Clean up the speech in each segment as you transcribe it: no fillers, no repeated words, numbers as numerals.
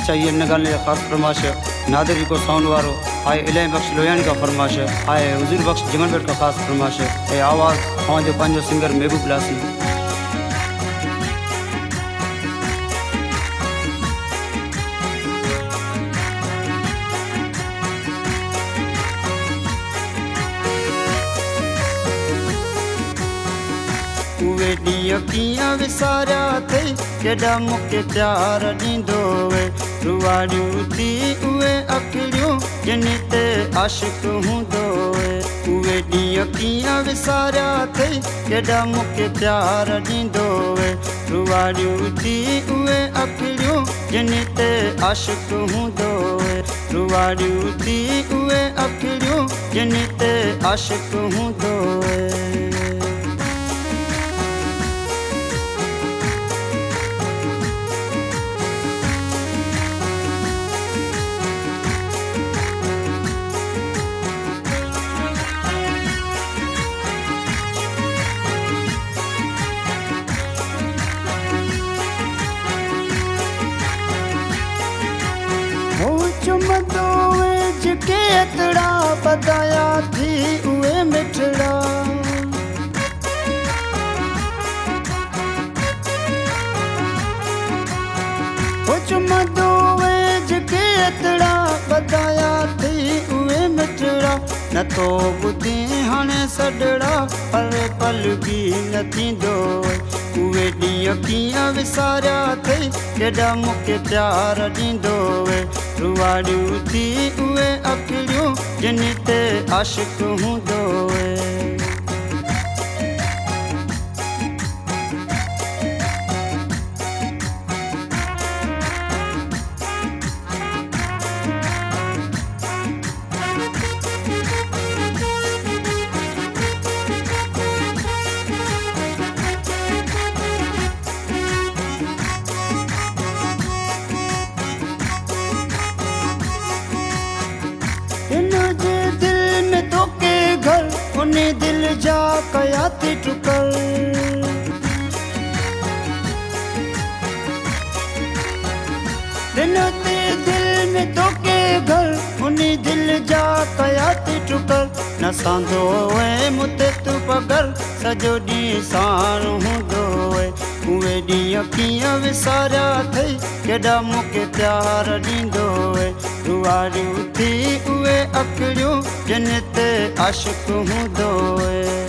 अच्छा ये नगालने का खास फरमाश है नादिर को साउंड वारो आए इलाही बख्श लोयानी का फरमाश है आए हुजूर बख्श जमनपेट का खास फरमाश है आवाज़ हमारे जो पंजो सिंगर महबूब लासी उवे ॾींहं कीअं विसारिया अथई केॾा मूंखे प्यार ॾींदो वे रुवाड़ियूं थी उहे अखिड़ियूं जिन ते आशिक़ हूंदो वे उहे ॾींहं कीअं विसारिया अथई केॾा मूंखे प्यार ॾींदो वे रुवाड़ियूं थी उहे अखिड़ियूं जिन ते आशिक़ हूंदो वे रुवाड़ियूं थी उहे अखिड़ियूं जिन ते आशिक़ हूंदो वे चुमंदो जिके एतड़ा बदाया थी उहे मिठड़ा चुमंदो जिके एतड़ा बदाया थी उहे मिठड़ा न तो ॿुधी हाणे सॾड़ा पल पल बि न थींदो उहे ॾींहं कीअं विसारिया अथई केॾा मूंखे प्यार ॾींदो वे रुवाड़ियूं थी उहे अखिड़ियूं जिन ते आशिक़ हूंदो वे दिल में तो के घर उन्हें दिल जा कया थी टुकर दिल में तो के घर उन्हें दिल जा कया थी टुकर न सांदो है मुते तू पगर सजो ॾींहुं साण हूंदो है उहे ॾींहं कीअं विसारिया अथई केॾा मूंखे प्यार ॾींदो है रुवाड़ियूं थी उहे अखिड़ियूं जिन ते आशिक़ हूंदो है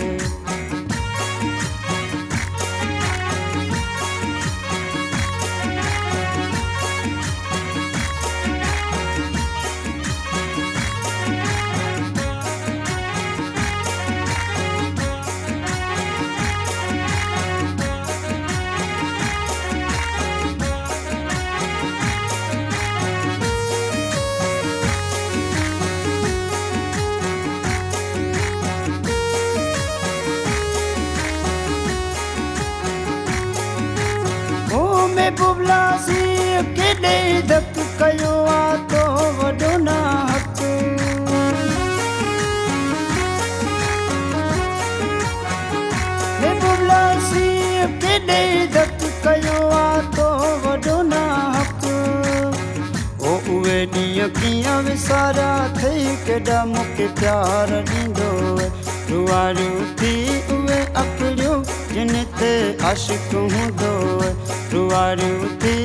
महबूब लासी केॾे धक कयो आहे तो वॾो न हक़ महबूब लासी केॾे धक कयो आहे तो वॾो न हक़ उहे ॾींहं कीअं विसारिया अथई केॾा मूंखे प्यार ॾींदो रुवाड़ियूं थी उहे अखिड़ियूं जिन ते आशिक़ हूंदो रुवाड़ियूं थी